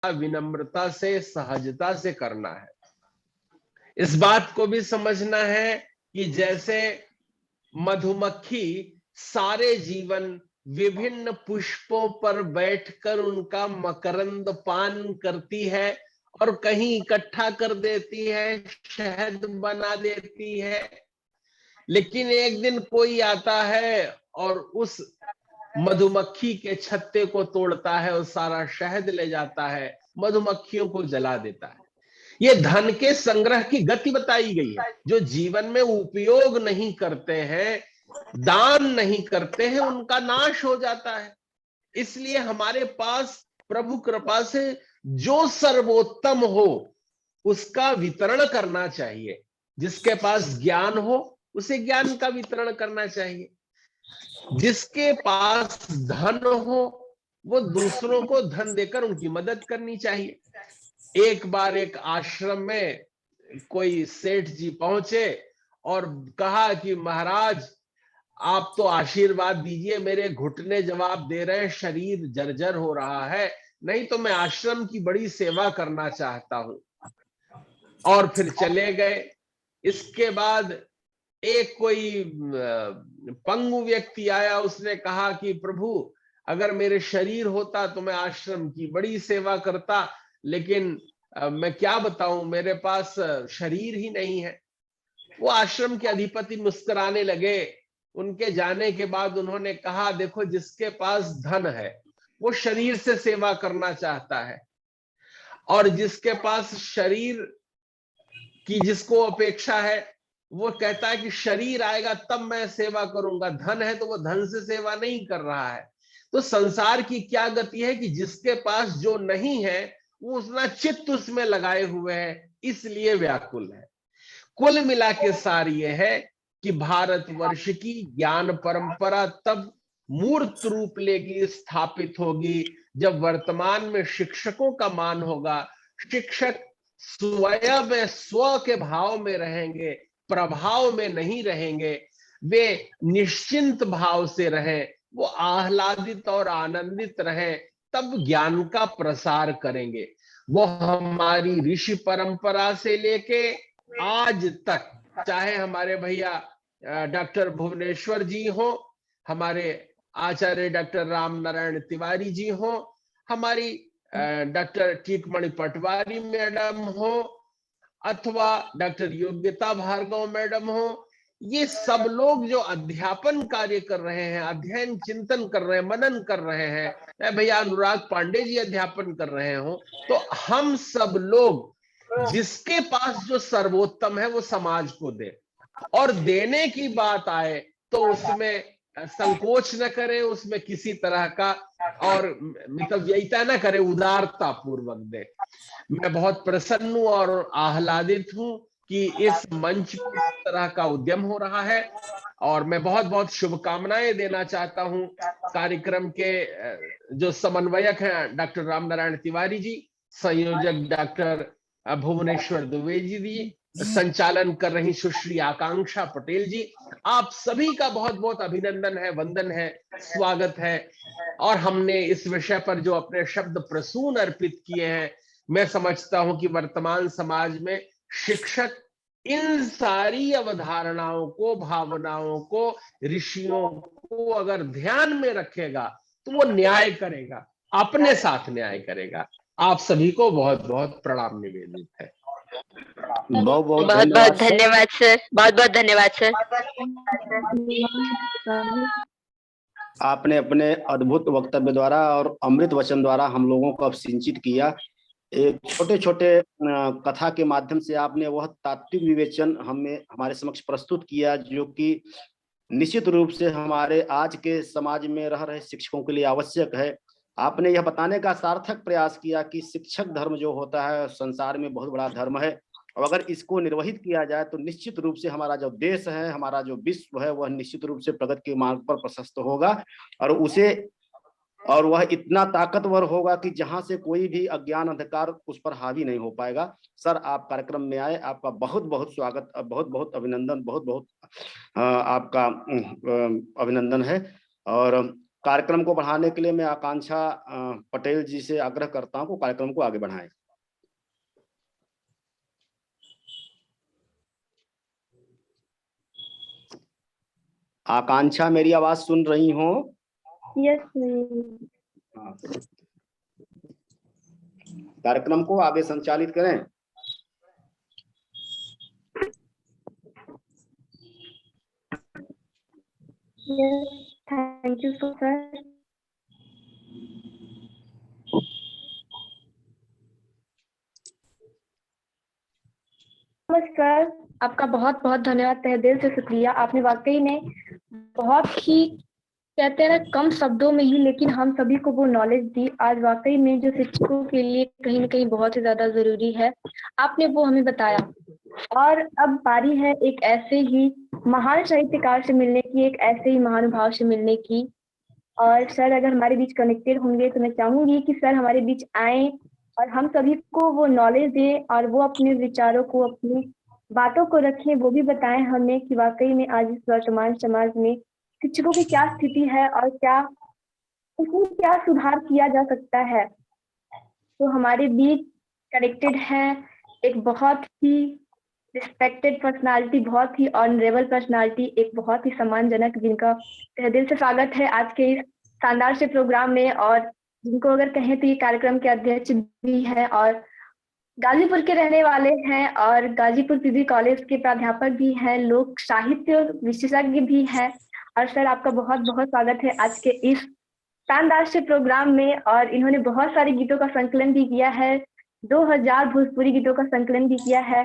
विनम्रता से, सहजता से करना है। इस बात को भी समझना है कि जैसे मधुमक्खी सारे जीवन विभिन्न पुष्पों पर बैठकर उनका मकरंद पान करती है और कहीं इकट्ठा कर देती है, शहद बना देती है, लेकिन एक दिन कोई आता है और उस मधुमक्खी के छत्ते को तोड़ता है और सारा शहद ले जाता है, मधुमक्खियों को जला देता है। ये धन के संग्रह की गति बताई गई है। जो जीवन में उपयोग नहीं करते हैं, दान नहीं करते हैं, उनका नाश हो जाता है। इसलिए हमारे पास प्रभु कृपा से जो सर्वोत्तम हो उसका वितरण करना चाहिए। जिसके पास ज्ञान हो उसे ज्ञान का वितरण करना चाहिए। जिसके पास धन हो वो दूसरों को धन देकर उनकी मदद करनी चाहिए। एक बार एक आश्रम में कोई सेठ जी पहुंचे और कहा कि महाराज आप तो आशीर्वाद दीजिए, मेरे घुटने जवाब दे रहे हैं, शरीर जर्जर हो रहा है, नहीं तो मैं आश्रम की बड़ी सेवा करना चाहता हूं। और फिर चले गए। इसके बाद एक कोई पंगु व्यक्ति आया, उसने कहा कि प्रभु अगर मेरे शरीर होता तो मैं आश्रम की बड़ी सेवा करता, लेकिन मैं क्या बताऊं, मेरे पास शरीर ही नहीं है। वो आश्रम के अधिपति मुस्कुराने लगे। उनके जाने के बाद उन्होंने कहा, देखो जिसके पास धन है वो शरीर से सेवा करना चाहता है, और जिसके पास शरीर की जिसको अपेक्षा है वो कहता है कि शरीर आएगा तब मैं सेवा करूंगा, धन है तो वो धन से सेवा नहीं कर रहा है। तो संसार की क्या गति है कि जिसके पास जो नहीं है वो उतना चित्त उसमें लगाए हुए है, इसलिए व्याकुल है। कुल मिला के सार ये है कि भारतवर्ष की ज्ञान परंपरा तब मूर्त रूप लेगी, स्थापित होगी, जब वर्तमान में शिक्षकों का मान होगा। शिक्षक स्वयं स्व के भाव में रहेंगे, प्रभाव में नहीं रहेंगे। वे निश्चिंत भाव से रहें, वो आह्लादित और आनंदित रहें, तब ज्ञान का प्रसार करेंगे। वो हमारी ऋषि परंपरा से लेके आज तक, चाहे हमारे भैया डॉक्टर भुवनेश्वर जी हो, हमारे आचार्य डॉक्टर राम नारायण तिवारी जी हो, हमारी डॉक्टर टीकमणि पटवारी मैडम हो, अथवा डॉक्टर योग्यता भार्गव मैडम हो, ये सब लोग जो अध्यापन कार्य कर रहे हैं, अध्ययन चिंतन कर रहे हैं, मनन कर रहे हैं, भैया अनुराग पांडे जी अध्यापन कर रहे हो, तो हम सब लोग जिसके पास जो सर्वोत्तम है वो समाज को दे, और देने की बात आए तो उसमें संकोच न करे, उसमें किसी तरह का और मितव्ययिता न करे, उदारता पूर्वक दे। मैं बहुत प्रसन्न हूं और आह्लादित हूं कि इस मंच पर इस तरह का उद्यम हो रहा है, और मैं बहुत बहुत शुभकामनाएं देना चाहता हूं कार्यक्रम के जो समन्वयक हैं डॉक्टर राम नारायण तिवारी जी, संयोजक डॉक्टर भुवनेश्वर द्विवेदी जी, संचालन कर रही सुश्री आकांक्षा पटेल जी, आप सभी का बहुत बहुत अभिनंदन है, वंदन है, स्वागत है। और हमने इस विषय पर जो अपने शब्द प्रसून अर्पित किए हैं, मैं समझता हूं कि वर्तमान समाज में शिक्षक इन सारी अवधारणाओं को, भावनाओं को, ऋषियों को अगर ध्यान में रखेगा तो वो न्याय करेगा, अपने साथ न्याय करेगा। आप सभी को बहुत बहुत प्रणाम निवेदित है। बहुत बहुत धन्यवाद सर, बहुत बहुत धन्यवाद सर। आपने अपने अद्भुत वक्तव्य द्वारा और अमृत वचन द्वारा हम लोगों को अब सिंचित किया। एक छोटे छोटे कथा के माध्यम से आपने वह तात्विक विवेचन हमें हमारे समक्ष प्रस्तुत किया, जो कि निश्चित रूप से हमारे आज के समाज में रह रहे शिक्षकों के लिए आवश्यक है। आपने यह बताने का सार्थक प्रयास किया कि शिक्षक धर्म जो होता है संसार में बहुत बड़ा धर्म है, और अगर इसको निर्वहित किया जाए तो निश्चित रूप से हमारा जो देश है, हमारा जो विश्व है, वह निश्चित रूप से प्रगति के मार्ग पर प्रशस्त होगा, और वह इतना ताकतवर होगा कि जहां से कोई भी अज्ञान अंधकार उस पर हावी नहीं हो पाएगा। सर, आप कार्यक्रम में आए, आपका बहुत बहुत स्वागत, बहुत बहुत अभिनंदन, बहुत बहुत आपका अभिनंदन है। और कार्यक्रम को बढ़ाने के लिए मैं आकांक्षा पटेल जी से आग्रह करता हूं कि कार्यक्रम को आगे बढ़ाएं। आकांक्षा, मेरी आवाज सुन रही हो? यस। कार्यक्रम को आगे संचालित करें। Thank you sir. नमस्कार, आपका बहुत बहुत धन्यवाद, तहे दिल से शुक्रिया। आपने वाकई में बहुत ही, कहते हैं ना, कम शब्दों में ही लेकिन हम सभी को वो नॉलेज दी आज, वाकई में जो शिक्षकों के लिए कहीं ना कहीं बहुत ही ज्यादा जरूरी है, आपने वो हमें बताया। और अब बारी है एक ऐसे ही महान साहित्यकार से मिलने की, एक ऐसे ही महानुभाव से मिलने की। और सर अगर हमारे बीच कनेक्टेड होंगे तो मैं चाहूंगी कि सर हमारे बीच आए और हम सभी को वो नॉलेज दें और वो अपने विचारों को, अपनी बातों को रखें, वो भी बताएं हमें कि वाकई में आज इस वर्तमान समाज में शिक्षकों की क्या स्थिति है और क्या उसमें क्या सुधार किया जा सकता है। तो हमारे बीच कनेक्टेड है एक बहुत ही रिस्पेक्टेड पर्सनालिटी, बहुत ही ऑनरेबल पर्सनालिटी, एक बहुत ही सम्मानजनक, जिनका तहे दिल से स्वागत है आज के इस शानदार से प्रोग्राम में, और जिनको अगर कहें तो ये कार्यक्रम के अध्यक्ष भी हैं और गाजीपुर के रहने वाले हैं और गाजीपुर पीबी कॉलेज के प्राध्यापक भी हैं, लोक साहित्य विशेषज्ञ भी हैं। और सर आपका बहुत बहुत स्वागत है आज के इस शानदार से प्रोग्राम में। और इन्होंने बहुत सारे गीतों का संकलन भी किया है, 2000 भोजपुरी गीतों का संकलन भी किया है।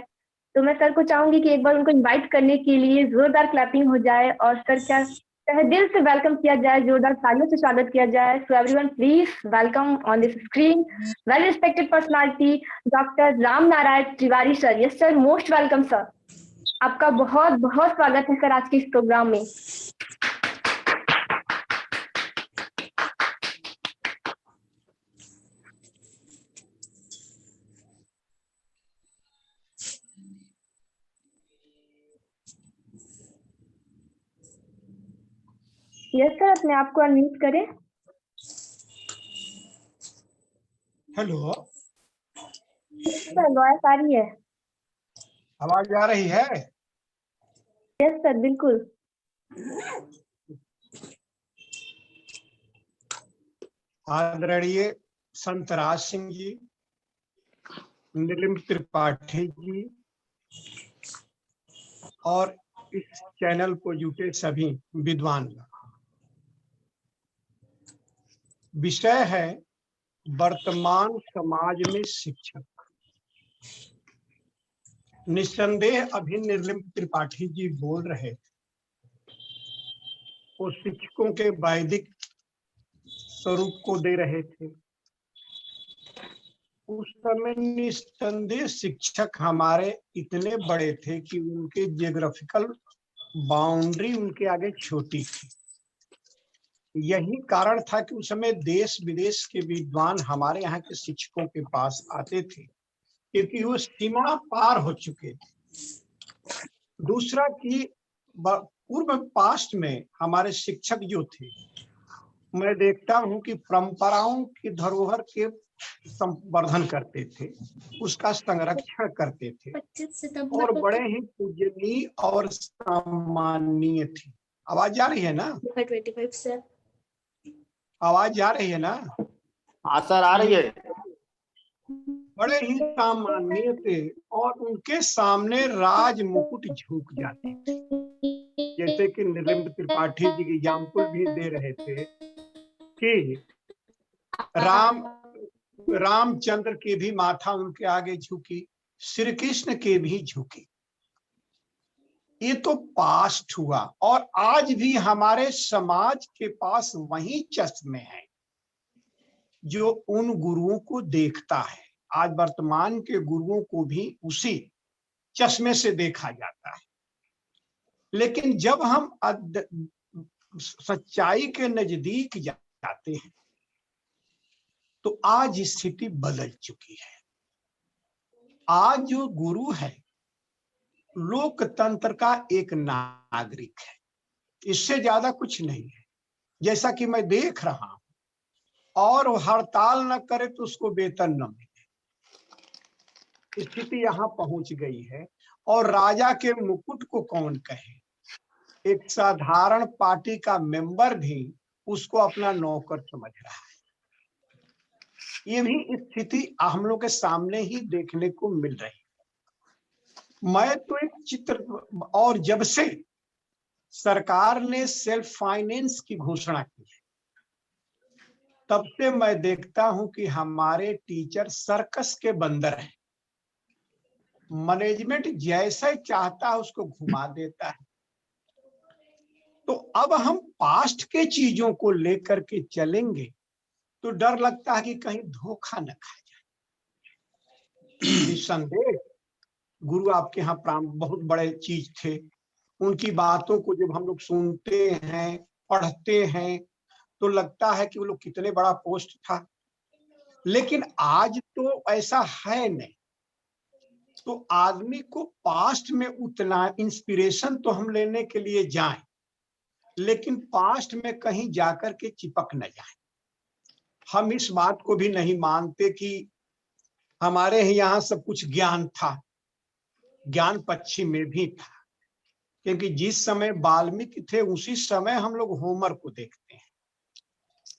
तो मैं सर को चाहूंगी कि एक बार उनको इनवाइट करने के लिए जोरदार क्लैपिंग हो जाए और सर क्या तहे दिल से वेलकम किया जाए, जोरदार तालियों से स्वागत किया जाए। So everyone please welcome on this screen well respected personality doctor Ram Narayan Tiwari sir. Yes sir, most welcome sir, आपका बहुत बहुत स्वागत है सर आज के इस प्रोग्राम में। यस सर, अपने आप को अनम्यूट करें। हेलो, सर वॉइस आ रही है? आवाज आ रही है? यस सर, बिल्कुल। आदरणीय संत राज सिंह जी, नीलिम त्रिपाठी जी और इस चैनल को जुटे सभी विद्वान, विषय है वर्तमान समाज में शिक्षक। निस्संदेह अभी नीलिम त्रिपाठी जी बोल रहे, वो शिक्षकों के वैदिक स्वरूप को दे रहे थे। उस समय निस्संदेह शिक्षक हमारे इतने बड़े थे कि उनके जियोग्राफिकल बाउंड्री उनके आगे छोटी थी। यही कारण था कि उस समय देश विदेश के विद्वान हमारे यहाँ के शिक्षकों के पास आते थे, क्योंकि वो सीमा पार हो चुके थे। दूसरा कि पूर्व पास्ट में हमारे शिक्षक जो थे, मैं देखता हूं कि परंपराओं की धरोहर के संवर्धन करते थे, उसका संरक्षण करते थे और बड़े ही पूजनीय और सम्माननीय थे। आवाज आ रही है ना? 25 सर। आवाज आ रही है ना? हाँ सर, आ रही है। बड़े ही सम्माननीय थे और उनके सामने राज मुकुट झुक जाते थे। जैसे कि नीलिम त्रिपाठी जी की एग्जाम्पल भी दे रहे थे कि रामचंद्र की भी माथा उनके आगे झुकी, श्री कृष्ण के भी झुकी। ये तो पास्ट हुआ और आज भी हमारे समाज के पास वही चश्मे हैं जो उन गुरुओं को देखता है। आज वर्तमान के गुरुओं को भी उसी चश्मे से देखा जाता है। लेकिन जब हम सच्चाई के नजदीक जाते हैं तो आज स्थिति बदल चुकी है। आज जो गुरु है लोकतंत्र का एक नागरिक है, इससे ज्यादा कुछ नहीं है। जैसा कि मैं देख रहा हूं, और हड़ताल न करे तो उसको वेतन न मिले, स्थिति यहाँ पहुंच गई है। और राजा के मुकुट को कौन कहे, एक साधारण पार्टी का मेंबर भी उसको अपना नौकर समझ रहा है। ये भी स्थिति हम लोग के सामने ही देखने को मिल रही है। मैं तो एक चित्र, और जब से सरकार ने सेल्फ फाइनेंस की घोषणा की है, तब से मैं देखता हूं कि हमारे टीचर सर्कस के बंदर हैं। मैनेजमेंट जैसे चाहता है उसको घुमा देता है। तो अब हम पास्ट के चीजों को लेकर के चलेंगे तो डर लगता है कि कहीं धोखा न खा जाए। निस्संदेह गुरु आपके यहाँ बहुत बड़े चीज थे। उनकी बातों को जब हम लोग सुनते हैं, पढ़ते हैं, तो लगता है कि वो लोग कितने बड़ा पोस्ट था। लेकिन आज तो ऐसा है नहीं। तो आदमी को पास्ट में उतना इंस्पिरेशन तो हम लेने के लिए जाएं, लेकिन पास्ट में कहीं जाकर के चिपक न जाएं। हम इस बात को भी नहीं मानते कि हमारे यहाँ सब कुछ ज्ञान था। ज्ञान पश्चिम में भी था, क्योंकि जिस समय वाल्मीकि थे उसी समय हम लोग होमर को देखते हैं।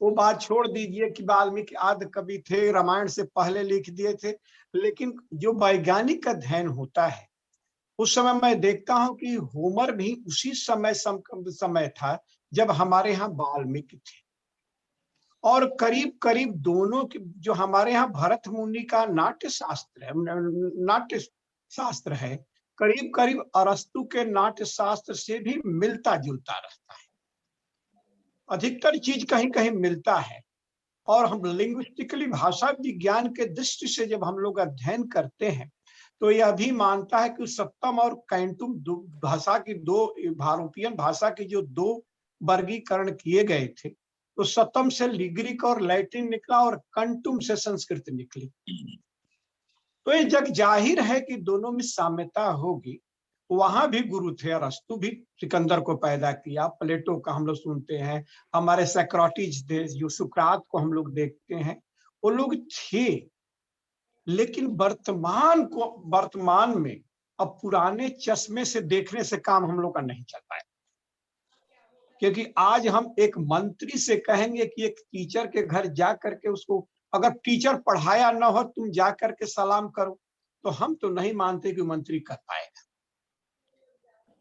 वो बात छोड़ दीजिए कि वाल्मीकि आदि कवि थे, रामायण से पहले लिख दिए थे, लेकिन जो वैज्ञानिक अध्ययन होता है उस समय मैं देखता हूं कि होमर भी उसी समय था जब हमारे यहाँ वाल्मीकि थे। और करीब करीब दोनों की, जो हमारे यहाँ भरत मुनि का नाट्य शास्त्र है, करीब करीब अरस्तु के नाट्य शास्त्र से भी मिलता जुलता रहता है। अधिकतर चीज कहीं कहीं मिलता है। और हम लिंग्विस्टिकली भाषा विज्ञान के दृष्टि से जब हम लोग अध्ययन करते हैं तो यह भी मानता है कि सप्तम और कैंटुम भाषा की यूरोपियन भाषा की जो दो वर्गीकरण किए गए थे, तो सप्तम से ग्रीक और लैटिन निकला और कंटुम से संस्कृत निकली। तो ये जग जाहिर है कि दोनों में साम्यता होगी। वहां भी गुरु थे, अरस्तु भी सिकंदर को पैदा किया, प्लेटो का हम लोग सुनते हैं, हमारे सोक्रेटिस थे, जो सुकरात को हम लोग देखते हैं, वो लोग थे। लेकिन वर्तमान में अब पुराने चश्मे से देखने से काम हम लोग का नहीं चल पाएगा। क्योंकि आज हम एक मंत्री से कहेंगे कि एक टीचर के घर जा करके उसको, अगर टीचर पढ़ाया ना हो तुम जा करके सलाम करो, तो हम तो नहीं मानते कि मंत्री कर पाएगा।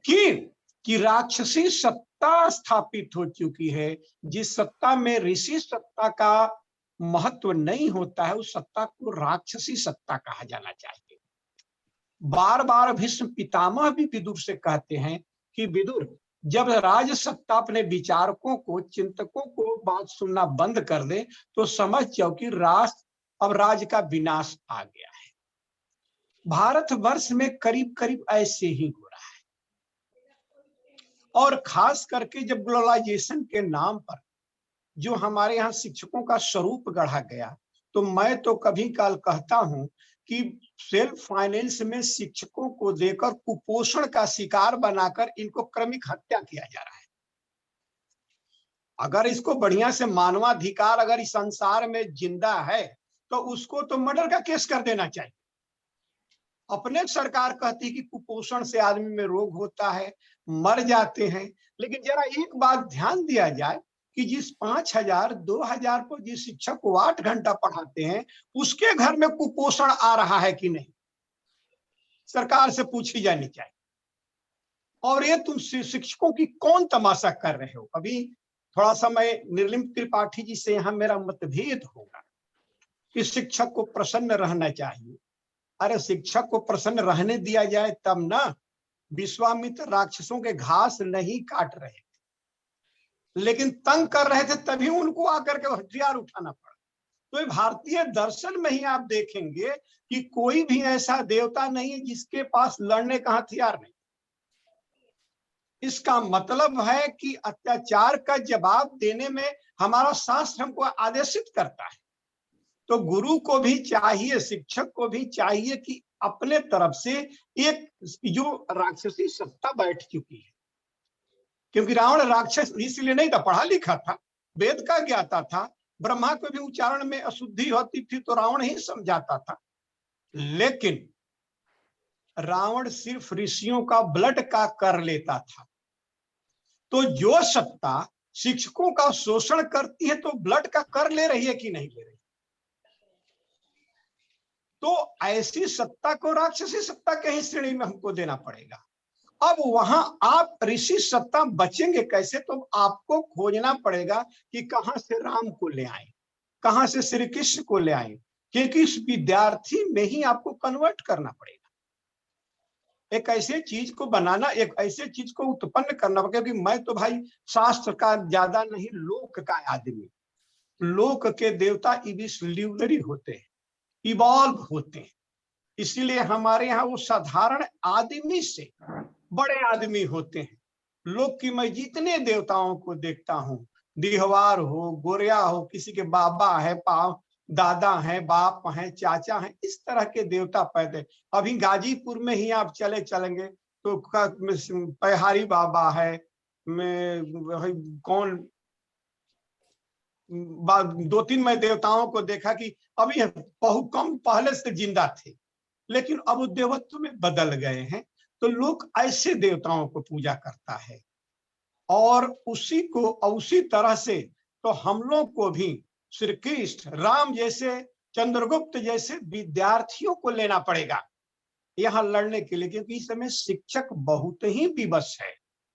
कि राक्षसी सत्ता स्थापित हो चुकी है। जिस सत्ता में ऋषि सत्ता का महत्व नहीं होता है, उस सत्ता को राक्षसी सत्ता कहा जाना चाहिए। बार बार भीष्म पितामह भी विदुर से कहते हैं कि विदुर, जब राज सत्ता अपने विचारकों को, चिंतकों को बात सुनना बंद कर दे तो समझ जाओ कि अब राज का विनाश आ गया है। भारतवर्ष में करीब करीब ऐसे ही हो रहा है। और खास करके जब ग्लोबलाइजेशन के नाम पर जो हमारे यहाँ शिक्षकों का स्वरूप गढ़ा गया, तो मैं तो कभी काल कहता हूं कि सेल्फ फाइनेंस में शिक्षकों को देकर कुपोषण का शिकार बनाकर इनको क्रमिक हत्या किया जा रहा है। अगर इसको बढ़िया से मानवाधिकार अगर इस संसार में जिंदा है तो उसको तो मर्डर का केस कर देना चाहिए। अपने सरकार कहती है कि कुपोषण से आदमी में रोग होता है, मर जाते हैं, लेकिन जरा एक बात ध्यान दिया जाए कि जिस 5,000 2,000 पर जिस शिक्षक को 8 घंटा पढ़ाते हैं उसके घर में कुपोषण आ रहा है कि नहीं, सरकार से पूछी जानी चाहिए। और ये तुम शिक्षकों की कौन तमाशा कर रहे हो। अभी थोड़ा सा मैं निर्लिप्त त्रिपाठी जी से यहाँ मेरा मतभेद होगा कि शिक्षक को प्रसन्न रहना चाहिए। अरे शिक्षक को प्रसन्न रहने दिया जाए तब ना। विश्वामित्र राक्षसों के घास नहीं काट रहे थे, लेकिन तंग कर रहे थे, तभी उनको आकर के हथियार उठाना पड़ा। तो भारतीय दर्शन में ही आप देखेंगे कि कोई भी ऐसा देवता नहीं है जिसके पास लड़ने का हथियार नहीं। इसका मतलब है कि अत्याचार का जवाब देने में हमारा शास्त्र हमको आदेशित करता है। तो गुरु को भी चाहिए, शिक्षक को भी चाहिए कि अपने तरफ से एक जो राक्षसी सत्ता बैठ चुकी है, क्योंकि रावण राक्षस इसलिए नहीं था, पढ़ा लिखा था, वेद का ज्ञाता था, ब्रह्मा को भी उच्चारण में अशुद्धि होती थी तो रावण ही समझाता था। लेकिन रावण सिर्फ ऋषियों का ब्लड का कर लेता था। तो जो सत्ता शिक्षकों का शोषण करती है तो ब्लड का कर ले रही है कि नहीं ले रही? तो ऐसी सत्ता को राक्षसी सत्ता के ही श्रेणी में हमको देना पड़ेगा। अब वहां आप ऋषि सत्ता बचेंगे कैसे? तो आपको खोजना पड़ेगा कि कहां से राम को ले आए, कहां से श्री कृष्ण को ले आए, क्योंकि इस विद्यार्थी में ही आपको कन्वर्ट करना पड़ेगा। एक ऐसे चीज को बनाना, एक ऐसे चीज को उत्पन्न करना, क्योंकि मैं तो भाई शास्त्र का ज्यादा नहीं, लोक का आदमी। लोक के देवता इवोल्यूशनरी होते हैं, इवॉल्व होते हैं। इसीलिए हमारे यहाँ वो साधारण आदमी से बड़े आदमी होते हैं। लोक की मैं जितने देवताओं को देखता हूँ, दिहवार हो, गोरिया हो, किसी के बाबा है, दादा है, बाप है, चाचा है, इस तरह के देवता पैदा। अभी गाजीपुर में ही आप चलेंगे तो पहाड़ी बाबा है, कौन 2-3 मैं देवताओं को देखा कि अभी बहुत कम पहले से जिंदा थे, लेकिन अब वो देवत्व में बदल गए हैं। तो लोग ऐसे देवताओं को पूजा करता है, और उसी तरह से तो हम लोग को भी श्री कृष्ण, राम जैसे, चंद्रगुप्त जैसे विद्यार्थियों को लेना पड़ेगा यहाँ लड़ने के लिए, क्योंकि इस समय शिक्षक बहुत ही विवश है।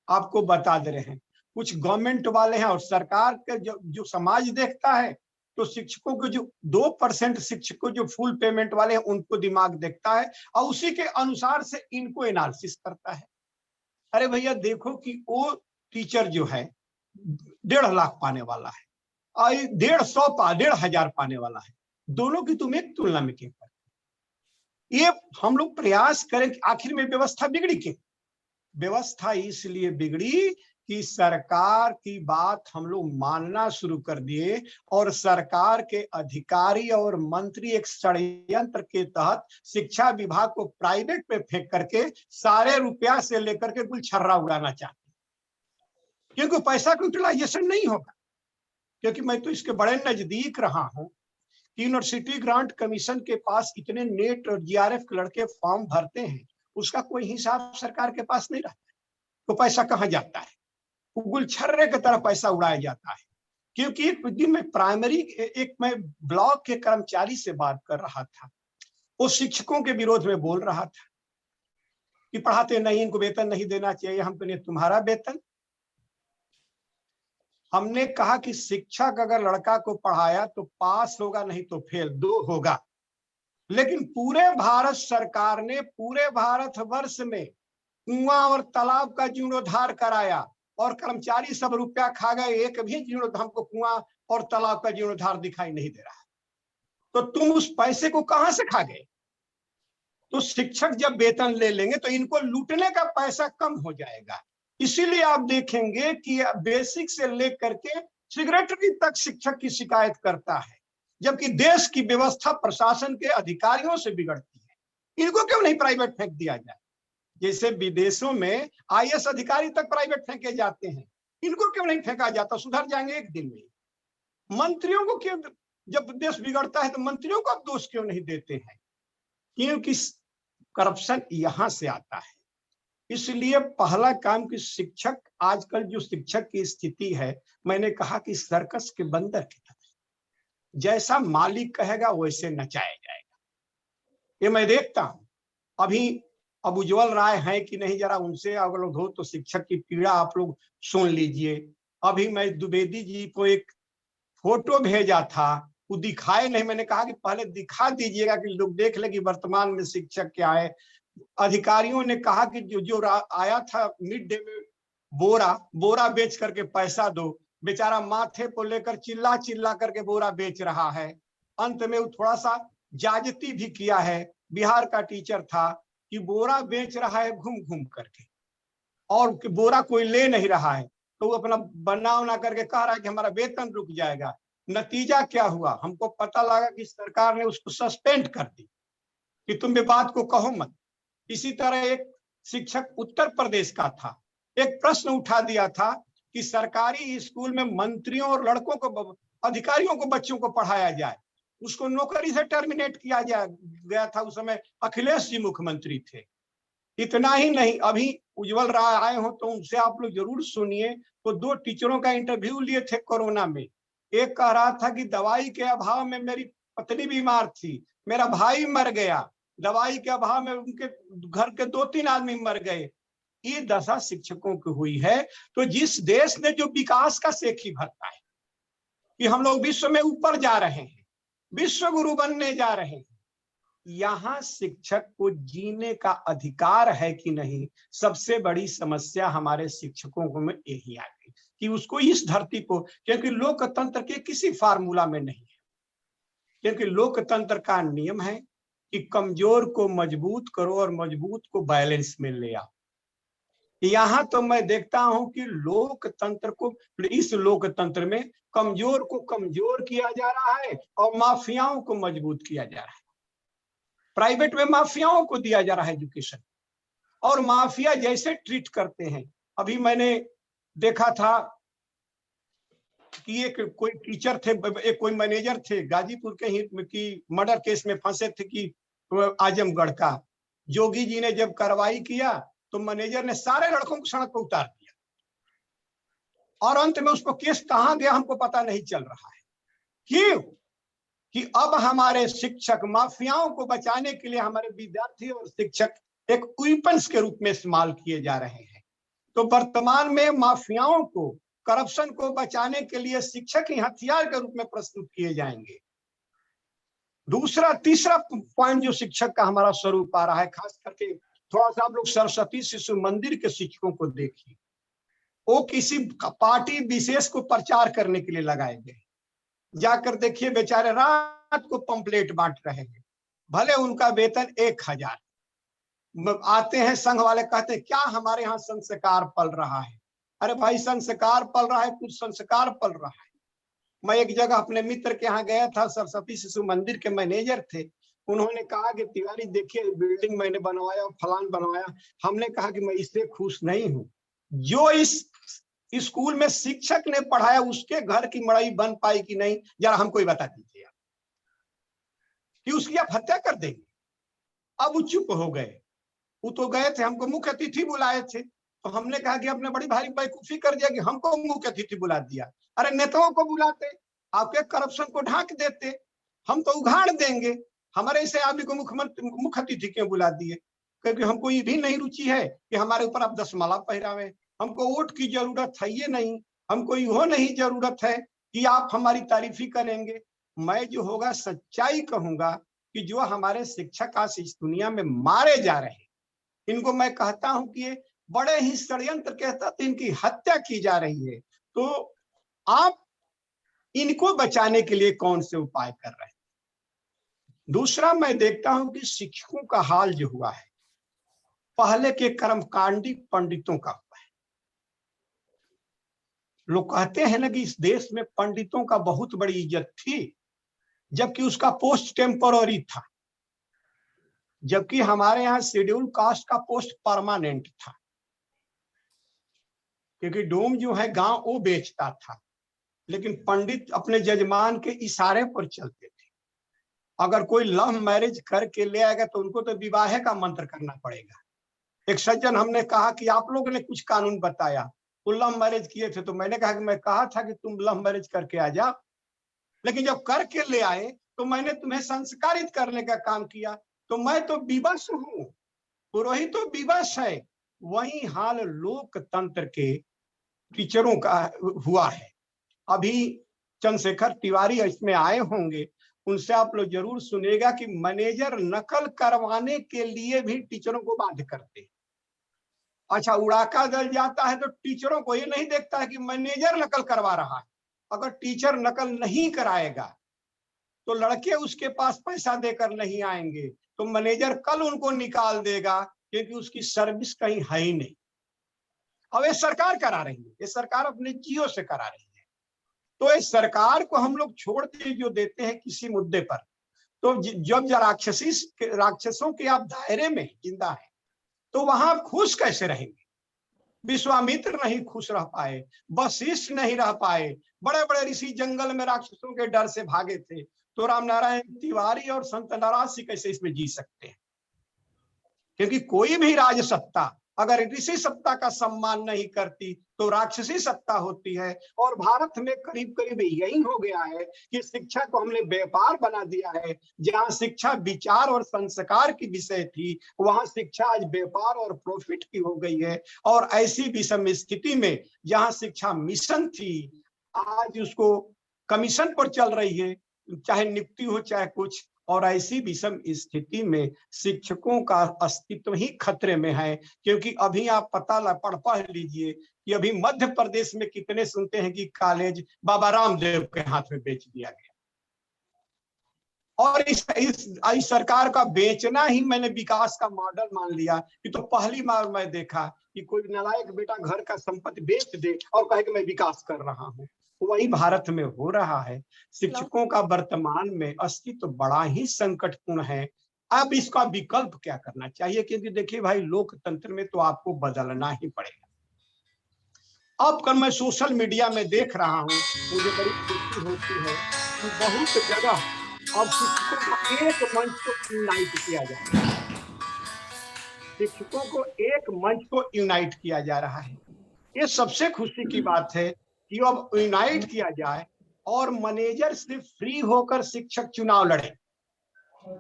आपको बता दे रहे हैं, कुछ गवर्नमेंट वाले हैं और सरकार के जो समाज देखता है, तो शिक्षकों को जो 2% शिक्षकों जो फुल पेमेंट वाले हैं उनको दिमाग देखता है और उसी के अनुसार से इनको एनालिसिस करता है। अरे भैया देखो कि वो टीचर जो है 1.5 लाख पाने वाला है और 1,500 पाने वाला है, दोनों की तुम एक तुलना में क्यों करते? ये हम लोग प्रयास करें कि आखिर में व्यवस्था बिगड़ी क्यों? व्यवस्था इसलिए बिगड़ी कि सरकार की बात हम लोग मानना शुरू कर दिए, और सरकार के अधिकारी और मंत्री एक षड्यंत्र के तहत शिक्षा विभाग को प्राइवेट पे फेंक करके सारे रुपया से लेकर के कुल छर्रा उड़ाना चाहते, क्योंकि पैसा का यूटिलाइजेशन नहीं होगा। क्योंकि मैं तो इसके बड़े नजदीक रहा हूं कि यूनिवर्सिटी ग्रांट कमीशन के पास इतने नेट और जीआरएफ के लड़के फॉर्म भरते हैं, उसका कोई हिसाब सरकार के पास नहीं रहता। तो पैसा कहाँ जाता है? गुलछर्रे की तरह पैसा उड़ाया जाता है। क्योंकि एक दिन मैं ब्लॉक के कर्मचारी से बात कर रहा था, वो शिक्षकों के विरोध में बोल रहा था कि पढ़ाते नहीं, इनको वेतन नहीं देना चाहिए। हम कहने तुम्हारा वेतन? हमने कहा कि शिक्षक अगर लड़का को पढ़ाया तो पास होगा, नहीं तो फेल, 2 होगा। लेकिन पूरे भारत सरकार ने पूरे भारतवर्ष में कुआं और तालाब का जीर्णोद्धार कराया, और कर्मचारी सब रुपया खा गए, एक भी जीर्णोद्धार, हमको कुआं और तालाब का जीर्णोद्धार दिखाई नहीं दे रहा। तो तुम उस पैसे को कहां से खा गए? तो शिक्षक जब वेतन ले लेंगे तो इनको लूटने का पैसा कम हो जाएगा। इसीलिए आप देखेंगे कि बेसिक से लेकर के सेक्रेटरी तक शिक्षक की शिकायत करता है, जबकि देश की व्यवस्था प्रशासन के अधिकारियों से बिगड़ती है। इनको क्यों नहीं प्राइवेट फेंक दिया जाए? जैसे विदेशों में आईएएस अधिकारी तक प्राइवेट फेंके जाते हैं, इनको क्यों नहीं फेंका जाता? सुधर जाएंगे एक दिन में। मंत्रियों को क्यों, जब देश बिगड़ता है तो मंत्रियों को आप दोष क्यों नहीं देते हैं? क्योंकि करप्शन यहां से आता है। इसलिए पहला काम कि शिक्षक, आजकल जो शिक्षक की स्थिति है, मैंने कहा कि सर्कस के बंदर की तरह, जैसा मालिक कहेगा वैसे नचाया जाएगा। ये मैं देखता हूं। अभी अब उज्जवल राय है कि नहीं, जरा उनसे अगर लोग हो तो शिक्षक की पीड़ा आप लोग सुन लीजिए। अभी मैं द्विवेदी जी को एक फोटो भेजा था, वो दिखाए नहीं। मैंने कहा कि पहले दिखा दीजिएगा कि लोग देख ले कि वर्तमान में शिक्षक क्या है। अधिकारियों ने कहा कि जो आया था मिड डे में, बोरा बेच करके पैसा दो, बेचारा माथे को लेकर चिल्ला चिल्ला करके बोरा बेच रहा है। अंत में वो थोड़ा सा जाजती भी किया है, बिहार का टीचर था, कि बोरा बेच रहा है घूम घूम करके, और बोरा कोई ले नहीं रहा है, तो वो अपना बना करके कह रहा है कि हमारा वेतन रुक जाएगा। नतीजा क्या हुआ? हमको पता लगा कि सरकार ने उसको सस्पेंड कर दी कि तुम ये बात को कहो मत। इसी तरह एक शिक्षक उत्तर प्रदेश का था, एक प्रश्न उठा दिया था कि सरकारी स्कूल में मंत्रियों और लड़कों को, अधिकारियों को, बच्चों को पढ़ाया जाए, उसको नौकरी से टर्मिनेट किया गया था। उस समय अखिलेश जी मुख्यमंत्री थे। इतना ही नहीं, अभी उज्जवल राय आए हो तो उनसे आप लोग जरूर सुनिए। तो 2 टीचरों का इंटरव्यू लिए थे कोरोना में। एक कह रहा था कि दवाई के अभाव में मेरी पत्नी बीमार थी, मेरा भाई मर गया, दवाई के अभाव में उनके घर के 2-3 आदमी मर गए। ये दशा शिक्षकों की हुई है। तो जिस देश ने जो विकास का सेखी भरता है कि हम लोग विश्व में ऊपर जा रहे हैं, विश्व गुरु बनने जा रहे हैं, यहाँ शिक्षक को जीने का अधिकार है कि नहीं, सबसे बड़ी समस्या हमारे शिक्षकों को में यही आ गई कि उसको इस धरती को, क्योंकि लोकतंत्र के किसी फार्मूला में नहीं है, क्योंकि लोकतंत्र का नियम है कि कमजोर को मजबूत करो और मजबूत को बैलेंस में ले आओ। यहाँ तो मैं देखता हूं कि लोकतंत्र को, इस लोकतंत्र में कमजोर को कमजोर किया जा रहा है और माफियाओं को मजबूत किया जा रहा है। प्राइवेट में माफियाओं को दिया जा रहा है एजुकेशन, और माफिया जैसे ट्रीट करते हैं। अभी मैंने देखा था कि एक कोई टीचर थे, एक कोई मैनेजर थे गाजीपुर के ही की मर्डर केस में फंसे थे कि आजमगढ़ का। जोगी जी ने जब कार्रवाई किया तो मैनेजर ने सारे लड़कों को सड़क पर उतार दिया, और अंत में उसको केस कहां गया हमको पता नहीं चल रहा है। क्यों? कि अब हमारे शिक्षक माफियाओं को बचाने के लिए हमारे विद्यार्थी और शिक्षक एक वेपन्स के रूप में इस्तेमाल किए जा रहे हैं। तो वर्तमान में माफियाओं को, करप्शन को बचाने के लिए शिक्षक ही हथियार के रूप में प्रस्तुत किए जाएंगे। तीसरा पॉइंट जो शिक्षक का हमारा स्वरूप आ रहा है, खास करके थोड़ा सा आप लोग सरस्वती शिशु मंदिर के शिक्षकों को देखिए। वो किसी पार्टी विशेष को प्रचार करने के लिए लगाए गए। जाकर देखिए, बेचारे रात को पंपलेट बांट रहे हैं, भले उनका वेतन 1000। आते हैं संघ वाले, कहते हैं क्या हमारे यहाँ संस्कार पल रहा है। अरे भाई, संस्कार पल रहा है, कुछ संस्कार पल रहा है। मैं एक जगह अपने मित्र के यहाँ गया था, सरस्वती शिशु मंदिर के मैनेजर थे। उन्होंने कहा कि तिवारी देखिए, बिल्डिंग मैंने बनवाया, फलान बनवाया। हमने कहा कि मैं इससे खुश नहीं हूँ। जो इस स्कूल में शिक्षक ने पढ़ाया, उसके घर की मड़ई बन पाई कि नहीं, जरा हमको ही बता दीजिए कि उसकी आप हत्या कर देंगे। अब वो चुप हो गए। वो तो गए थे, हमको मुख्य अतिथि बुलाए थे, तो हमने कहा कि आपने बड़ी भारी बेवकूफी कर दिया कि हमको मुख्य अतिथि बुला दिया। अरे नेताओं को बुलाते, आपके करप्शन को ढांक देते, हम तो उघाड़ देंगे। हमारे ऐसे आदमी को मुख्य अतिथि क्यों बुला दिए? क्योंकि हमको ये भी नहीं रुचि है कि हमारे ऊपर आप 10 माला पहरावे। हमको वोट की जरूरत है ये नहीं, हमको यो नहीं जरूरत है कि आप हमारी तारीफ ही करेंगे। मैं जो होगा सच्चाई कहूंगा कि जो हमारे शिक्षक आज इस दुनिया में मारे जा रहे हैं, इनको मैं कहता हूं कि ये बड़े ही षड्यंत्र के तहत इनकी हत्या की जा रही है। तो आप इनको बचाने के लिए कौन से उपाय कर रहे हैं? दूसरा, मैं देखता हूं कि शिक्षकों का हाल जो हुआ है, पहले के कर्मकांडी पंडितों का हुआ है। लोग कहते हैं ना कि इस देश में पंडितों का बहुत बड़ी इज्जत थी, जबकि उसका पोस्ट टेम्पररी था, जबकि हमारे यहाँ शेड्यूल कास्ट का पोस्ट परमानेंट था। क्योंकि डोम जो है गांव वो बेचता था, लेकिन पंडित अपने जजमान के इशारे पर चलते थे। अगर कोई लव मैरिज करके ले आएगा तो उनको तो विवाह का मंत्र करना पड़ेगा। एक सज्जन हमने कहा कि आप लोगों ने कुछ कानून बताया, वो लव मैरिज किए थे, तो मैंने कहा कि मैं कहा था कि तुम लव मैरिज करके आ जाओ, लेकिन जब करके ले आए तो मैंने तुम्हें संस्कारित करने का काम किया, तो मैं तो विवश हूँ, पुरोहित तो विवश है। वही हाल लोकतंत्र के टीचरों का हुआ है। अभी चंद्रशेखर तिवारी इसमें आए होंगे, उनसे आप लोग जरूर सुनेगा कि मैनेजर नकल करवाने के लिए भी टीचरों को बाध्य करते हैं। अच्छा, उड़ाका दल जाता है तो टीचरों को ये नहीं देखता है कि मैनेजर नकल करवा रहा है। अगर टीचर नकल नहीं कराएगा तो लड़के उसके पास पैसा देकर नहीं आएंगे, तो मैनेजर कल उनको निकाल देगा, क्योंकि उसकी सर्विस कहीं है ही नहीं। अब ये सरकार करा रही है, ये सरकार अपने जियो से करा रही है। तो इस सरकार को हम लोग छोड़ के जो देते हैं किसी मुद्दे पर, तो जब राक्षसों के आप दायरे में जिंदा है, तो वहां खुश कैसे रहेंगे? विश्वामित्र नहीं खुश रह पाए, वशिष्ठ नहीं रह पाए, बड़े बड़े ऋषि जंगल में राक्षसों के डर से भागे थे, तो रामनारायण तिवारी और संत नाराज सिंह कैसे इसमें जी सकते हैं? क्योंकि कोई भी राज सत्ता अगर ऋषि सत्ता का सम्मान नहीं करती तो राक्षसी सत्ता होती है। और भारत में करीब करीब यही हो गया है कि शिक्षा को हमने व्यापार बना दिया है। जहां शिक्षा विचार और संस्कार की विषय थी, वहां शिक्षा आज व्यापार और प्रॉफिट की हो गई है। और ऐसी विषम स्थिति में जहां शिक्षा मिशन थी, आज उसको कमीशन पर चल रही है, चाहे नियुक्ति हो चाहे कुछ। और ऐसी विषम स्थिति में शिक्षकों का अस्तित्व ही खतरे में है। क्योंकि अभी आप पढ़ लीजिए कि अभी मध्य प्रदेश में कितने सुनते हैं कि कॉलेज बाबा रामदेव के हाथ में बेच दिया गया। और इस सरकार का बेचना ही मैंने विकास का मॉडल मान लिया। कि तो पहली बार मैं देखा कि कोई नालायक बेटा घर का संपत्ति बेच दे और कहे कि मैं विकास कर रहा हूँ। वही भारत में हो रहा है। शिक्षकों का वर्तमान में अस्तित्व बड़ा ही संकटपूर्ण है। अब इसका विकल्प क्या करना चाहिए? क्योंकि देखिए भाई, लोकतंत्र में तो आपको बदलना ही पड़ेगा। अब कल मैं सोशल मीडिया में देख रहा हूँ, मुझे बड़ी खुशी होती है कि बहुत जगह अब शिक्षकों को एक मंच को यूनाइट किया जा रहा है। शिक्षकों को एक मंच को यूनाइट किया जा रहा है। ये सबसे खुशी की बात है कि अब यूनाइट किया जाए और मैनेजर सिर्फ फ्री होकर शिक्षक चुनाव लड़े।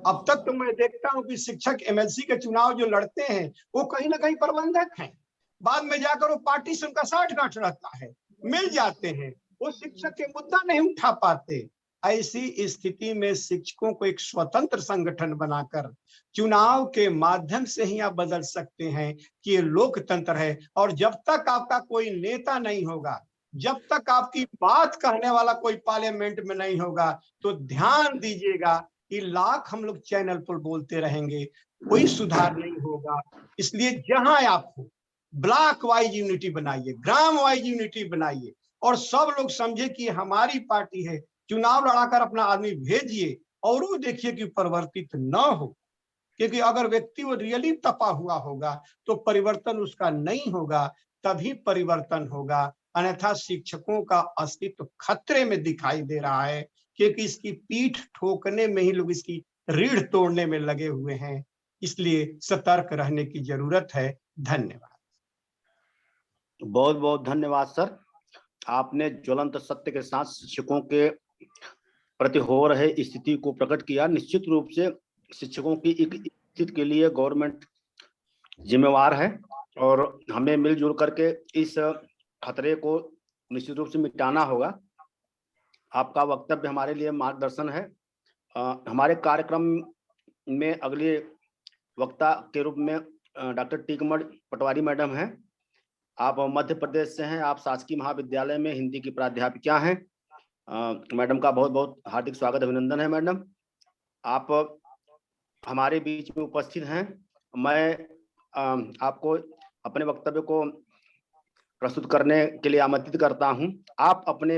अब तक तो मैं देखता हूं कि शिक्षक एमएलसी के चुनाव जो लड़ते हैं वो कहीं ना कहीं प्रबंधक हैं। बाद में जाकर वो पार्टी से उनका साठगांठ रहता है, मिल जाते हैं, वो शिक्षक के मुद्दा नहीं उठा पाते। ऐसी स्थिति में शिक्षकों को एक स्वतंत्र संगठन बनाकर चुनाव के माध्यम से ही आप बदल सकते हैं कि ये लोकतंत्र है। और जब तक आपका कोई नेता नहीं होगा, जब तक आपकी बात कहने वाला कोई पार्लियामेंट में नहीं होगा, तो ध्यान दीजिएगा कि लाख हम लोग चैनल पर बोलते रहेंगे, कोई सुधार नहीं होगा। इसलिए जहां आप हो, ब्लॉक वाइज यूनिटी बनाइए, ग्राम वाइज यूनिटी बनाइए और सब लोग समझे कि हमारी पार्टी है। चुनाव लड़ाकर अपना आदमी भेजिए और वो देखिए कि परिवर्तित न हो। क्योंकि अगर व्यक्ति वो रियली तपा हुआ होगा तो परिवर्तन उसका नहीं होगा, तभी परिवर्तन होगा। अन्यथा शिक्षकों का अस्तित्व खतरे में दिखाई दे रहा है, क्योंकि इसकी पीठ ठोकने में ही लोग इसकी रीढ़ तोड़ने में लगे हुए हैं। इसलिए सतर्क रहने की जरूरत है। धन्यवाद। बहुत बहुत धन्यवाद सर। आपने ज्वलंत सत्य के साथ शिक्षकों के प्रति हो रहे स्थिति को प्रकट किया। निश्चित रूप से शिक्षकों की एक स्थिति के लिए गवर्नमेंट जिम्मेवार है और हमें मिलजुल करके इस खतरे को निश्चित रूप से मिटाना होगा। आपका वक्तव्य हमारे लिए मार्गदर्शन है। हमारे कार्यक्रम में अगले वक्ता के रूप में डॉक्टर टीकमण पटवारी मैडम हैं। आप मध्य प्रदेश से हैं, आप शासकीय महाविद्यालय में हिंदी की प्राध्यापिका हैं। मैडम का बहुत बहुत हार्दिक स्वागत अभिनंदन है। मैडम, आप हमारे बीच में उपस्थित हैं। मैं आपको अपने वक्तव्य को प्रस्तुत करने के लिए आमंत्रित करता हूं। आप अपने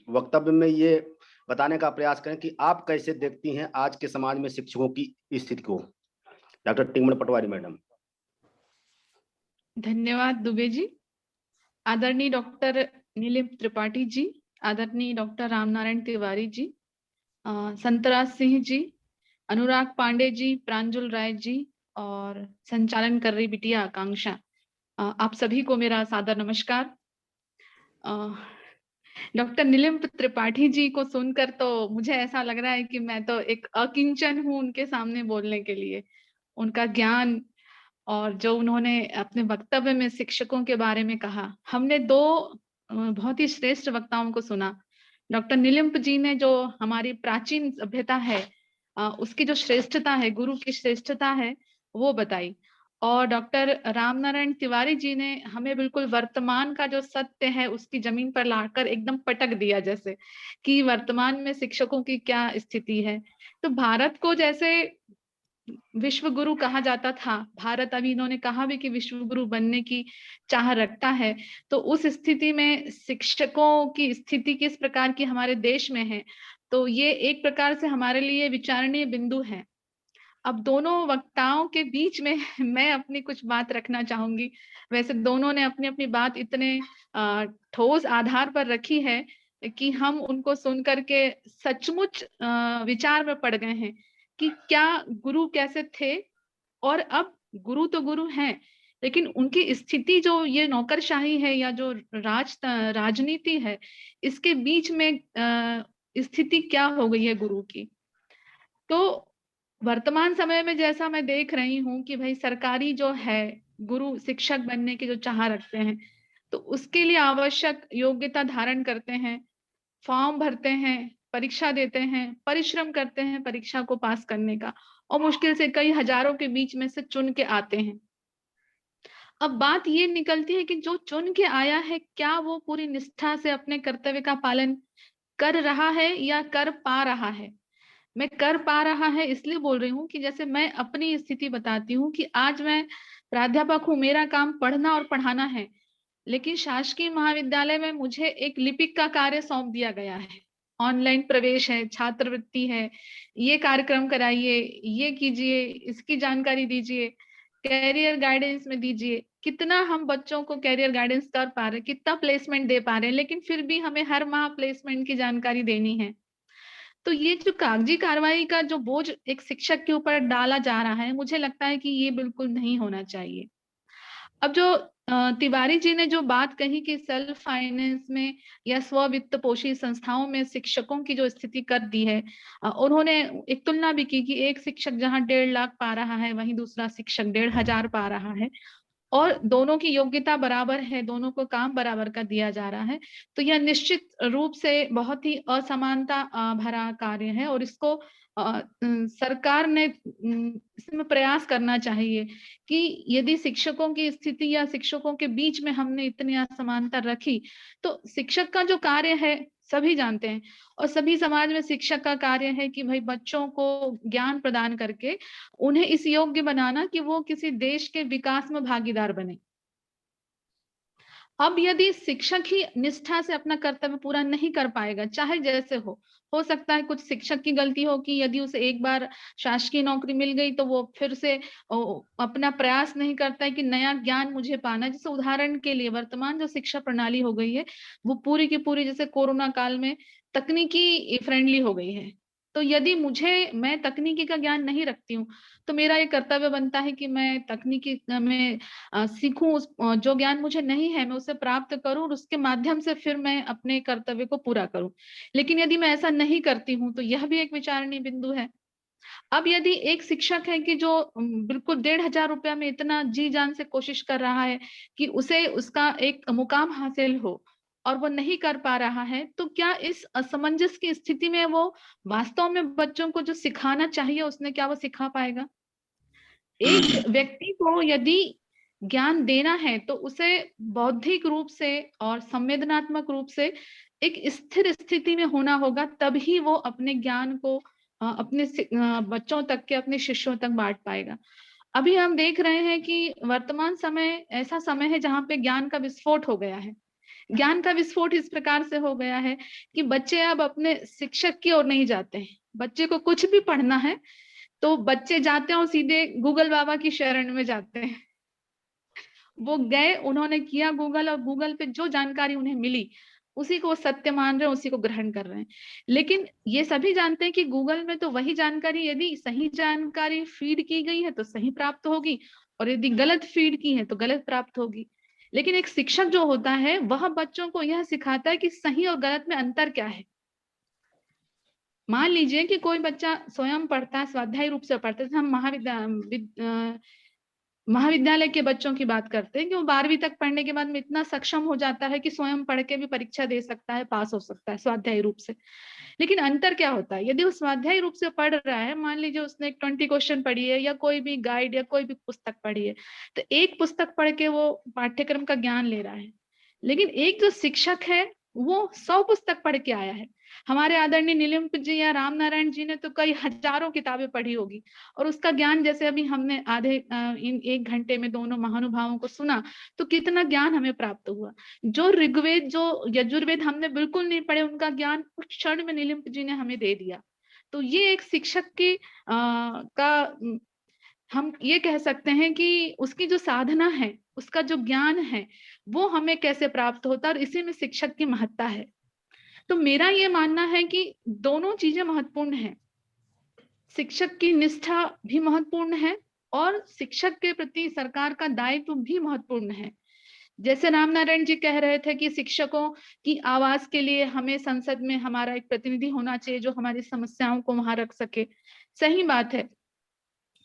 वक्तव्य में ये बताने का प्रयास करें कि आप कैसे देखती हैं आज के समाज में शिक्षकों की स्थिति को। डॉक्टर टीकमण पटवारी मैडम। धन्यवाद दुबे जी। आदरणीय डॉक्टर नीलिम त्रिपाठी जी, आदरणीय डॉक्टर रामनारायण तिवारी जी, संतराज सिंह जी, अनुराग पांडे जी, प्रांजुल राय जी और संचालन कर रही बिटिया आकांक्षा, आप सभी को मेरा सादर नमस्कार। डॉक्टर नीलिम त्रिपाठी जी को सुनकर तो मुझे ऐसा लग रहा है कि मैं तो एक अकिंचन हूँ उनके सामने बोलने के लिए। उनका ज्ञान और जो उन्होंने अपने वक्तव्य में शिक्षकों के बारे में कहा, हमने दो बहुत ही श्रेष्ठ वक्ताओं को सुना। डॉक्टर नीलिम जी ने जो हमारी प्राचीन सभ्यता है उसकी जो श्रेष्ठता है, गुरु की श्रेष्ठता है, वो बताई। और डॉक्टर रामनारायण तिवारी जी ने हमें बिल्कुल वर्तमान का जो सत्य है उसकी जमीन पर लाकर एकदम पटक दिया, जैसे कि वर्तमान में शिक्षकों की क्या स्थिति है। तो भारत को जैसे विश्व गुरु कहा जाता था, भारत अभी इन्होंने कहा भी कि विश्व गुरु बनने की चाह रखता है, तो उस स्थिति में शिक्षकों की स्थिति किस प्रकार की हमारे देश में है, तो ये एक प्रकार से हमारे लिए विचारणीय बिंदु है। अब दोनों वक्ताओं के बीच में मैं अपनी कुछ बात रखना चाहूंगी। वैसे दोनों ने अपनी अपनी बात इतने ठोस आधार पर रखी है कि हम उनको सुन करके सचमुच विचार में पड़ गए हैं कि क्या गुरु कैसे थे, और अब गुरु तो गुरु हैं, लेकिन उनकी स्थिति जो ये नौकरशाही है या जो राजनीति है, इसके बीच में स्थिति क्या हो गई है गुरु की। तो वर्तमान समय में जैसा मैं देख रही हूँ कि भाई सरकारी जो है, गुरु शिक्षक बनने की जो चाह रखते हैं, तो उसके लिए आवश्यक योग्यता धारण करते हैं, फॉर्म भरते हैं, परीक्षा देते हैं, परिश्रम करते हैं परीक्षा को पास करने का, और मुश्किल से कई हजारों के बीच में से चुन के आते हैं। अब बात ये निकलती है कि जो चुन के आया है, क्या वो पूरी निष्ठा से अपने कर्तव्य का पालन कर रहा है या कर पा रहा है। मैं कर पा रहा है इसलिए बोल रही हूँ कि जैसे मैं अपनी स्थिति बताती हूँ कि आज मैं प्राध्यापक हूँ, मेरा काम पढ़ना और पढ़ाना है, लेकिन शासकीय महाविद्यालय में मुझे एक लिपिक का कार्य सौंप दिया गया है। ऑनलाइन प्रवेश है, छात्रवृत्ति है, ये कार्यक्रम कराइए, ये कीजिए, इसकी जानकारी दीजिए, कैरियर गाइडेंस में दीजिए। कितना हम बच्चों को कैरियर गाइडेंस कर पा रहे हैं, कितना प्लेसमेंट दे पा रहे हैं, लेकिन फिर भी हमें हर माह प्लेसमेंट की जानकारी देनी है। तो ये जो कागजी कार्रवाई का जो बोझ एक शिक्षक के ऊपर डाला जा रहा है, मुझे लगता है कि ये बिल्कुल नहीं होना चाहिए। अब जो तिवारी जी ने जो बात कही कि सेल्फ फाइनेंस में या स्व वित्त पोषी संस्थाओं में शिक्षकों की जो स्थिति कर दी है, उन्होंने एक तुलना भी की कि एक शिक्षक जहां 1.5 लाख पा रहा है, वहीं दूसरा शिक्षक 1,500 पा रहा है, और दोनों की योग्यता बराबर है, दोनों को काम बराबर का दिया जा रहा है। तो यह निश्चित रूप से बहुत ही असमानता भरा कार्य है, और इसको सरकार ने इसमें प्रयास करना चाहिए कि यदि शिक्षकों की स्थिति या शिक्षकों के बीच में हमने इतनी असमानता रखी, तो शिक्षक का जो कार्य है सभी जानते हैं, और सभी समाज में शिक्षक का कार्य है कि भाई बच्चों को ज्ञान प्रदान करके उन्हें इस योग्य बनाना कि वो किसी देश के विकास में भागीदार बने। अब यदि शिक्षक ही निष्ठा से अपना कर्तव्य पूरा नहीं कर पाएगा, चाहे जैसे हो सकता है कुछ शिक्षक की गलती हो कि यदि उसे एक बार शासकीय नौकरी मिल गई तो वो फिर से अपना प्रयास नहीं करता है कि नया ज्ञान मुझे पाना। जैसे उदाहरण के लिए वर्तमान जो शिक्षा प्रणाली हो गई है, वो पूरी की पूरी जैसे कोरोना काल में तकनीकी फ्रेंडली हो गई है। तो यदि मैं तकनीकी का ज्ञान नहीं रखती हूँ, तो मेरा ये कर्तव्य बनता है कि मैं तकनीकी में सीखूं, जो ज्ञान मुझे नहीं है मैं उसे प्राप्त करूं, और उसके माध्यम से फिर मैं अपने कर्तव्य को पूरा करूं। लेकिन यदि मैं ऐसा नहीं करती हूं, तो यह भी एक विचारणीय बिंदु है। अब यदि एक शिक्षक है कि जो बिल्कुल 1,500 रुपया में इतना जी जान से कोशिश कर रहा है कि उसे उसका एक मुकाम हासिल हो, और वो नहीं कर पा रहा है, तो क्या इस असमंजस की स्थिति में वो वास्तव में बच्चों को जो सिखाना चाहिए उसने क्या वो सिखा पाएगा? एक व्यक्ति को यदि ज्ञान देना है तो उसे बौद्धिक रूप से और संवेदनात्मक रूप से एक स्थिर स्थिति में होना होगा, तभी वो अपने ज्ञान को अपने बच्चों तक के, अपने शिष्यों तक बांट पाएगा। अभी हम देख रहे हैं कि वर्तमान समय ऐसा समय है जहाँ पे ज्ञान का विस्फोट हो गया है। ज्ञान का विस्फोट इस प्रकार से हो गया है कि बच्चे अब अपने शिक्षक की ओर नहीं जाते हैं। बच्चे को कुछ भी पढ़ना है तो बच्चे जाते हैं और सीधे गूगल बाबा की शरण में जाते हैं। वो गए, उन्होंने किया गूगल, और गूगल पे जो जानकारी उन्हें मिली उसी को सत्य मान रहे हैं, उसी को ग्रहण कर रहे हैं। लेकिन ये सभी जानते हैं कि गूगल में तो वही जानकारी, यदि सही जानकारी फीड की गई है तो सही प्राप्त होगी, और यदि गलत फीड की है तो गलत प्राप्त होगी। लेकिन एक शिक्षक जो होता है वह बच्चों को यह सिखाता है कि सही और गलत में अंतर क्या है। मान लीजिए कि कोई बच्चा स्वयं पढ़ता है, स्वाध्यायी रूप से पढ़ता है। हम महाविद्यालय के बच्चों की बात करते हैं कि वो 12वीं तक पढ़ने के बाद में इतना सक्षम हो जाता है कि स्वयं पढ़ के भी परीक्षा दे सकता है, पास हो सकता है स्वाध्यायी रूप से। लेकिन अंतर क्या होता है, यदि वो स्वाध्यायी रूप से पढ़ रहा है, मान लीजिए उसने 20 क्वेश्चन पढ़ी है या कोई भी गाइड या कोई भी पुस्तक पढ़ी है, तो एक पुस्तक पढ़ के वो पाठ्यक्रम का ज्ञान ले रहा है। लेकिन एक जो शिक्षक है वो 100 पुस्तक पढ़ के आया है। हमारे आदरणीय नीलिम्प जी या राम नारायण जी ने तो कई हजारों किताबें पढ़ी होगी, और उसका ज्ञान जैसे अभी हमने इन 1 घंटे में दोनों महानुभावों को सुना, तो कितना ज्ञान हमें प्राप्त हुआ। जो ऋग्वेद, जो यजुर्वेद हमने बिल्कुल नहीं पढ़े, उनका ज्ञान कुछ क्षण में नीलिम्प जी ने हमें दे दिया। तो ये एक शिक्षक की हम ये कह सकते हैं कि उसकी जो साधना है, उसका जो ज्ञान है, वो हमें कैसे प्राप्त होता है और इसी में शिक्षक की महत्ता है। तो मेरा ये मानना है कि दोनों चीजें महत्वपूर्ण हैं। शिक्षक की निष्ठा भी महत्वपूर्ण है और शिक्षक के प्रति सरकार का दायित्व भी महत्वपूर्ण है। जैसे रामनारायण जी कह रहे थे कि शिक्षकों की आवाज के लिए हमें संसद में हमारा एक प्रतिनिधि होना चाहिए जो हमारी समस्याओं को वहां रख सके। सही बात है।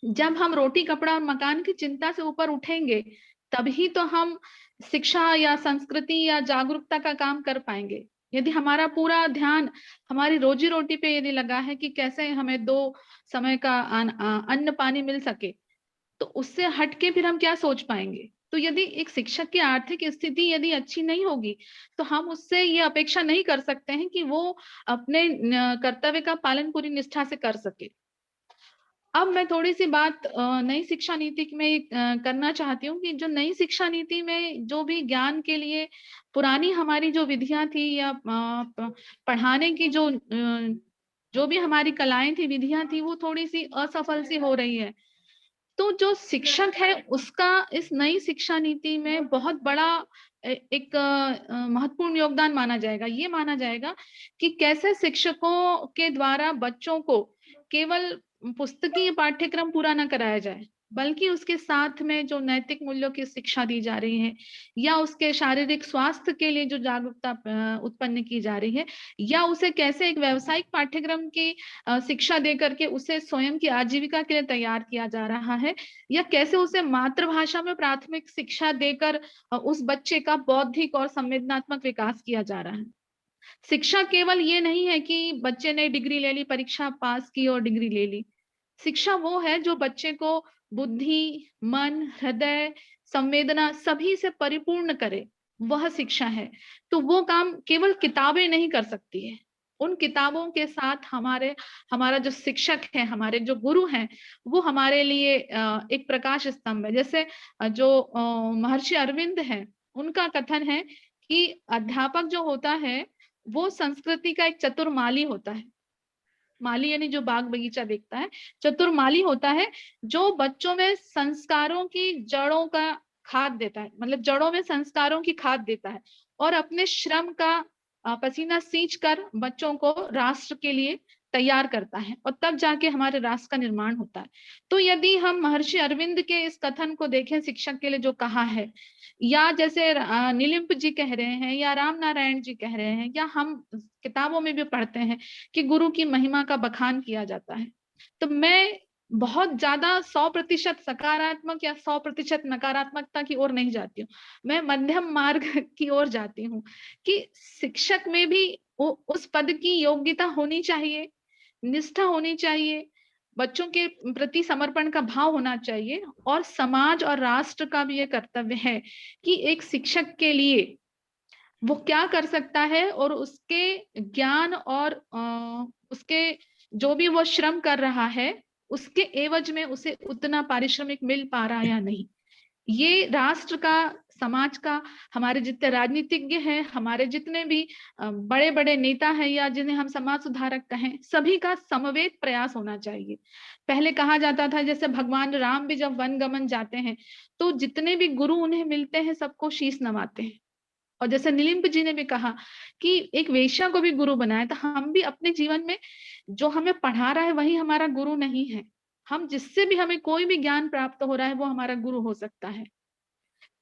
जब हम रोटी कपड़ा और मकान की चिंता से ऊपर उठेंगे तभी तो हम शिक्षा या संस्कृति या जागरूकता का काम कर पाएंगे। यदि हमारा पूरा ध्यान हमारी रोजी रोटी पे यदि लगा है कि कैसे हमें 2 समय का अन्न पानी मिल सके, तो उससे हटके फिर हम क्या सोच पाएंगे। तो यदि एक शिक्षक की आर्थिक स्थिति यदि अच्छी नहीं होगी तो हम उससे ये अपेक्षा नहीं कर सकते हैं कि वो अपने कर्तव्य का पालन पूरी निष्ठा से कर सके। अब मैं थोड़ी सी बात नई शिक्षा नीति में करना चाहती हूँ कि जो नई शिक्षा नीति में जो भी ज्ञान के लिए पुरानी हमारी जो विधियां थी या पढ़ाने की जो भी हमारी कलाएं थी, विधियां थी, वो थोड़ी सी असफल सी हो रही है। तो जो शिक्षक है उसका इस नई शिक्षा नीति में बहुत बड़ा एक महत्वपूर्ण योगदान माना जाएगा। ये माना जाएगा कि कैसे शिक्षकों के द्वारा बच्चों को केवल पुस्तकीय पाठ्यक्रम पूरा न कराया जाए, बल्कि उसके साथ में जो नैतिक मूल्यों की शिक्षा दी जा रही है या उसके शारीरिक स्वास्थ्य के लिए जो जागरूकता उत्पन्न की जा रही है, या उसे कैसे एक व्यावसायिक पाठ्यक्रम की शिक्षा दे करके उसे स्वयं की आजीविका के लिए तैयार किया जा रहा है, या कैसे उसे मातृभाषा में प्राथमिक शिक्षा देकर उस बच्चे का बौद्धिक और संवेदनात्मक विकास किया जा रहा है। शिक्षा केवल ये नहीं है कि बच्चे ने डिग्री ले ली, परीक्षा पास की और डिग्री ले ली। शिक्षा वो है जो बच्चे को बुद्धि, मन, हृदय, संवेदना सभी से परिपूर्ण करे, वह शिक्षा है। तो वो काम केवल किताबें नहीं कर सकती है। उन किताबों के साथ हमारा जो शिक्षक है, हमारे जो गुरु हैं, वो हमारे लिए एक प्रकाश स्तंभ है। जैसे जो महर्षि अरविंद हैं, उनका कथन है कि अध्यापक जो होता है वो संस्कृति का एक चतुर माली होता है। माली यानी जो बाग बगीचा देखता है, चतुर माली होता है जो बच्चों में संस्कारों की जड़ों का खाद देता है, मतलब जड़ों में संस्कारों की खाद देता है और अपने श्रम का पसीना सींच कर बच्चों को राष्ट्र के लिए तैयार करता है और तब जाके हमारे राष्ट्र का निर्माण होता है। तो यदि हम महर्षि अरविंद के इस कथन को देखें, शिक्षक के लिए जो कहा है, या जैसे नीलिम्प जी कह रहे हैं या राम नारायण जी कह रहे हैं, या हम किताबों में भी पढ़ते हैं कि गुरु की महिमा का बखान किया जाता है, तो मैं बहुत ज्यादा 100% सकारात्मक या 100% नकारात्मकता की ओर नहीं जाती हूँ। मैं मध्यम मार्ग की ओर जाती हूँ कि शिक्षक में भी उस पद की योग्यता होनी चाहिए, निष्ठा होनी चाहिए, बच्चों के प्रति समर्पण का भाव होना चाहिए, और समाज और राष्ट्र का भी ये कर्तव्य है कि एक शिक्षक के लिए वो क्या कर सकता है और उसके ज्ञान और उसके जो भी वो श्रम कर रहा है उसके एवज में उसे उतना पारिश्रमिक मिल पा रहा है या नहीं। ये राष्ट्र का, समाज का, हमारे जितने राजनीतिज्ञ हैं, हमारे जितने भी बड़े बड़े नेता हैं या जिन्हें हम समाज सुधारक कहें, सभी का समवेत प्रयास होना चाहिए। पहले कहा जाता था जैसे भगवान राम भी जब वन गमन जाते हैं तो जितने भी गुरु उन्हें मिलते हैं सबको शीश नवाते हैं, और जैसे नीलिम्प जी ने भी कहा कि एक वेश्या को भी गुरु बनाया, तो हम भी अपने जीवन में जो हमें पढ़ा रहा है वही हमारा गुरु नहीं है। हम जिससे भी हमें कोई भी ज्ञान प्राप्त हो रहा है वो हमारा गुरु हो सकता है।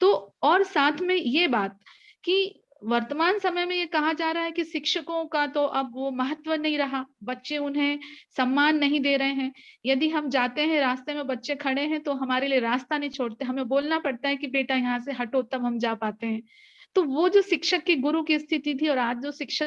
तो और साथ में ये बात कि वर्तमान समय में ये कहा जा रहा है कि शिक्षकों का तो अब वो महत्व नहीं रहा, बच्चे उन्हें सम्मान नहीं दे रहे हैं। यदि हम जाते हैं, रास्ते में बच्चे खड़े हैं तो हमारे लिए रास्ता नहीं छोड़ते, हमें बोलना पड़ता है कि बेटा यहाँ से हटो तब हम जा पाते हैं। तो वो जो शिक्षक की गुरु की स्थिति थी और आज जो शिक्षक